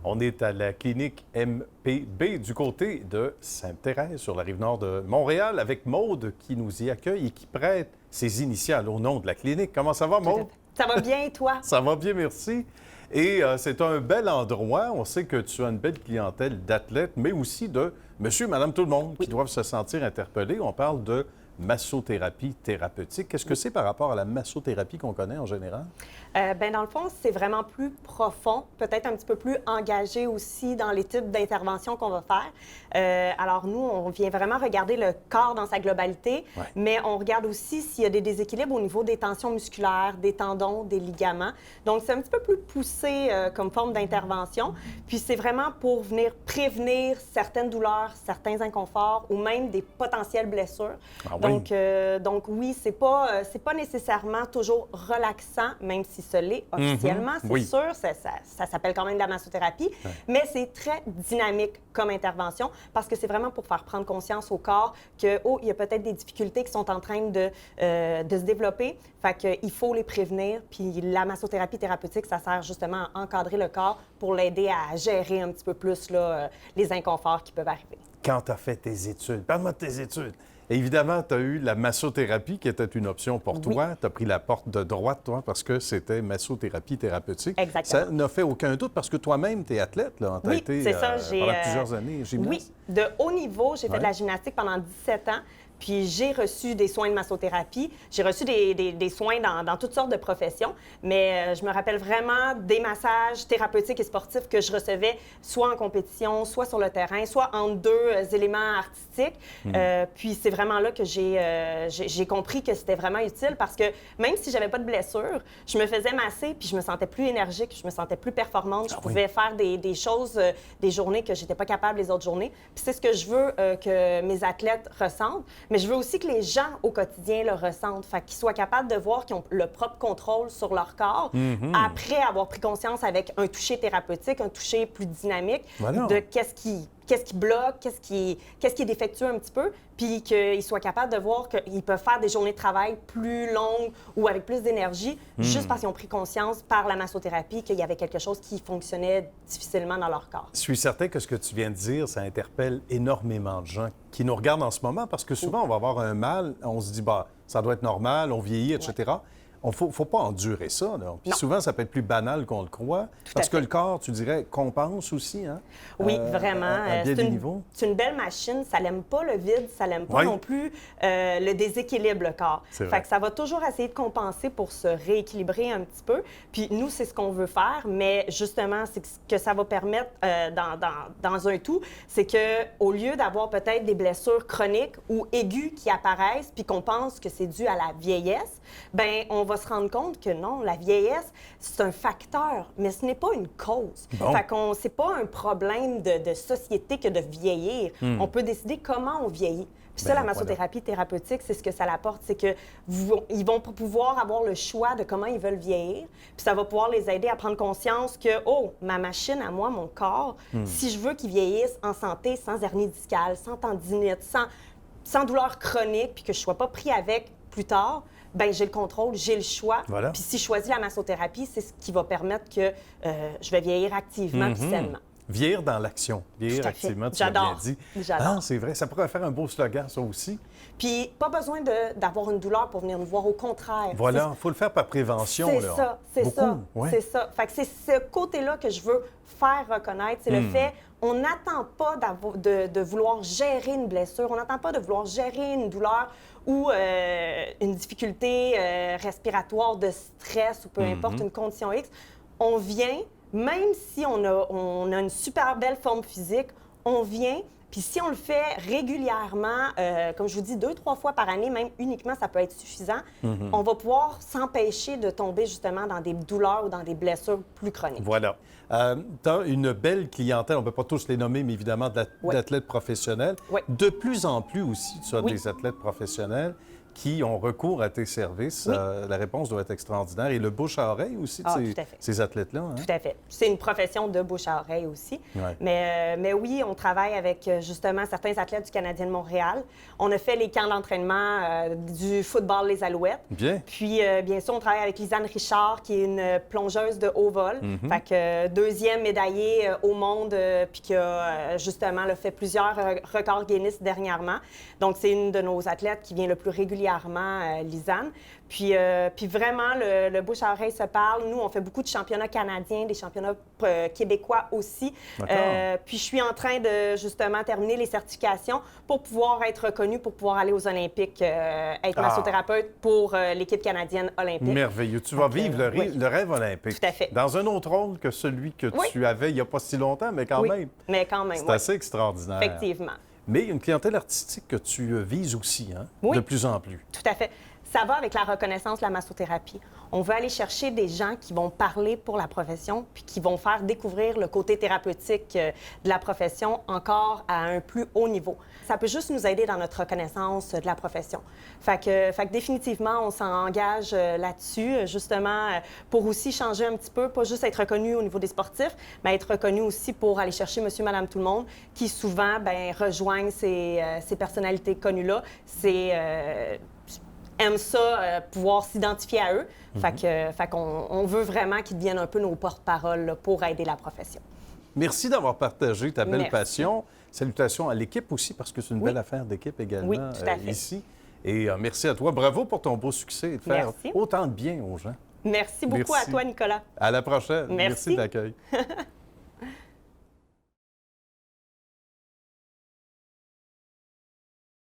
On est à la clinique MPB du côté de Sainte-Thérèse, sur la rive nord de Montréal, avec Maude qui nous y accueille et qui prête ses initiales au nom de la clinique. Comment ça va, Maude? Ça va bien, toi? Ça va bien, merci. Et c'est un bel endroit. On sait que tu as une belle clientèle d'athlètes, mais aussi de monsieur, madame, tout le monde qui doivent se sentir interpellés. On parle de massothérapie thérapeutique. Qu'est-ce que c'est par rapport à la massothérapie qu'on connaît en général? Dans le fond, c'est vraiment plus profond, peut-être un petit peu plus engagé aussi dans les types d'interventions qu'on va faire. Alors, nous, on vient vraiment regarder le corps dans sa globalité, mais on regarde aussi s'il y a des déséquilibres au niveau des tensions musculaires, des tendons, des ligaments. Donc, c'est un petit peu plus poussé comme forme d'intervention. Puis, c'est vraiment pour venir prévenir certaines douleurs, certains inconforts ou même des potentielles blessures. Ah oui. Donc oui, c'est pas nécessairement toujours relaxant, même si ce l'est officiellement, c'est sûr, ça s'appelle quand même de la massothérapie, mais c'est très dynamique comme intervention parce que c'est vraiment pour faire prendre conscience au corps que, il y a peut-être des difficultés qui sont en train de se développer, fait qu'il faut les prévenir, puis la massothérapie thérapeutique, ça sert justement à encadrer le corps pour l'aider à gérer un petit peu plus là, les inconforts qui peuvent arriver. Quand tu as fait tes études, parle-moi de tes études. Évidemment, tu as eu la massothérapie qui était une option pour toi. Tu as pris la porte de droite, toi, parce que c'était massothérapie thérapeutique. Exactement. Ça n'a fait aucun doute parce que toi-même, tu es athlète, là. Tu as été c'est ça. pendant plusieurs années gymnaste. Oui, de haut niveau. J'ai fait de la gymnastique pendant 17 ans. Puis j'ai reçu des soins de massothérapie. J'ai reçu des soins dans toutes sortes de professions. Mais je me rappelle vraiment des massages thérapeutiques et sportifs que je recevais soit en compétition, soit sur le terrain, soit entre deux éléments artistiques. Puis c'est vraiment là que j'ai compris que c'était vraiment utile parce que même si j'avais pas de blessure, je me faisais masser puis je me sentais plus énergique, je me sentais plus performante. Je pouvais faire des choses, des journées que j'étais pas capable les autres journées. Puis c'est ce que je veux que mes athlètes ressentent. Mais je veux aussi que les gens au quotidien le ressentent, fait qu'ils soient capables de voir qu'ils ont le propre contrôle sur leur corps après avoir pris conscience avec un toucher thérapeutique, un toucher plus dynamique de qu'est-ce qui bloque, qu'est-ce qui est défectueux un petit peu, puis qu'ils soient capables de voir qu'ils peuvent faire des journées de travail plus longues ou avec plus d'énergie juste parce qu'ils ont pris conscience par la massothérapie qu'il y avait quelque chose qui fonctionnait difficilement dans leur corps. Je suis certain que ce que tu viens de dire, ça interpelle énormément de gens qui nous regardent en ce moment parce que souvent, on va avoir un mal, on se dit, bah, ça doit être normal, on vieillit, etc. Il ne faut pas endurer ça. Là. Puis souvent, ça peut être plus banal qu'on le croit. Parce que le corps, tu dirais, compense aussi, hein? Oui, vraiment. À bien des niveaux. C'est une belle machine. Ça n'aime pas le vide, ça n'aime pas non plus le déséquilibre, le corps. Fait que ça va toujours essayer de compenser pour se rééquilibrer un petit peu. Puis nous, c'est ce qu'on veut faire, mais justement, c'est ce que ça va permettre dans un tout, c'est qu'au lieu d'avoir peut-être des blessures chroniques ou aiguës qui apparaissent, puis qu'on pense que c'est dû à la vieillesse, bien, on va se rendre compte que non, la vieillesse, c'est un facteur, mais ce n'est pas une cause. Fait qu'on, c'est pas un problème de société que de vieillir. On peut décider comment on vieillit. Puis ça, la massothérapie thérapeutique, c'est ce que ça l'apporte, c'est qu'ils vont pouvoir avoir le choix de comment ils veulent vieillir, puis ça va pouvoir les aider à prendre conscience que, ma machine à moi, mon corps, si je veux qu'il vieillisse en santé, sans hernie discale, sans tendinite, sans douleur chronique, puis que je ne sois pas pris avec plus tard, bien, j'ai le contrôle, j'ai le choix. Puis si je choisis la massothérapie, c'est ce qui va permettre que je vais vieillir activement puis sainement. Vieillir dans l'action. Vieillir activement, tu l'as bien dit. J'adore. Ah, c'est vrai. Ça pourrait faire un beau slogan, ça aussi. Puis pas besoin d'avoir une douleur pour venir nous voir, au contraire. Voilà, il faut le faire par prévention. C'est ça. Fait que c'est ce côté-là que je veux faire reconnaître. C'est le fait, on n'attend pas de vouloir gérer une blessure, on n'attend pas de vouloir gérer une douleur ou une difficulté respiratoire, de stress ou peu importe, une condition X. On vient, même si on a une super belle forme physique, on vient. Puis si on le fait régulièrement, comme je vous dis, 2-3 fois par année, même uniquement, ça peut être suffisant, on va pouvoir s'empêcher de tomber justement dans des douleurs ou dans des blessures plus chroniques. Voilà. Tu as une belle clientèle, on ne peut pas tous les nommer, mais évidemment d'athlètes professionnels. De plus en plus aussi, tu as des athlètes professionnels qui ont recours à tes services, Oui. la réponse doit être extraordinaire. Et le bouche à oreille aussi de Ah, tout à fait. ces athlètes-là. Hein? Tout à fait. C'est une profession de bouche à oreille aussi. Ouais. Mais oui, on travaille avec justement certains athlètes du Canadien de Montréal. On a fait les camps d'entraînement du football Les Alouettes. Bien. Puis, bien sûr, on travaille avec Lisanne Richard, qui est une plongeuse de haut vol. Fait que deuxième médaillée au monde, puis qui a justement là, fait plusieurs records Guinness dernièrement. Donc, c'est une de nos athlètes qui vient le plus régulièrement, Lisanne. Puis vraiment, le bouche à oreille se parle. Nous, on fait beaucoup de championnats canadiens, des championnats québécois aussi. Puis je suis en train de justement terminer les certifications pour pouvoir être reconnue, pour pouvoir aller aux Olympiques, être massothérapeute pour l'équipe canadienne olympique. Merveilleux. Tu vas vivre le rêve olympique. Tout à fait. Dans un autre rôle que celui que tu avais il n'y a pas si longtemps, mais quand même. Mais quand même, C'est assez extraordinaire. Effectivement. Mais une clientèle artistique que tu vises aussi, hein? Oui. De plus en plus. Tout à fait. Ça va avec la reconnaissance de la massothérapie. On veut aller chercher des gens qui vont parler pour la profession puis qui vont faire découvrir le côté thérapeutique de la profession encore à un plus haut niveau. Ça peut juste nous aider dans notre reconnaissance de la profession. Fait que définitivement, on s'engage là-dessus, justement, pour aussi changer un petit peu, pas juste être reconnu au niveau des sportifs, mais être reconnu aussi pour aller chercher monsieur, madame, tout le monde, qui souvent rejoignent ces personnalités connues-là. Aiment ça, pouvoir s'identifier à eux. Fait qu'on veut vraiment qu'ils deviennent un peu nos porte-parole là, pour aider la profession. Merci d'avoir partagé ta belle Merci. passion. Salutations à l'équipe aussi, parce que c'est une Oui. belle affaire d'équipe également Oui, tout à fait. ici. Et merci à toi. Bravo pour ton beau succès et de faire Merci. autant de bien aux gens. Merci beaucoup Merci. à toi, Nicolas. À la prochaine. Merci. De l'accueil.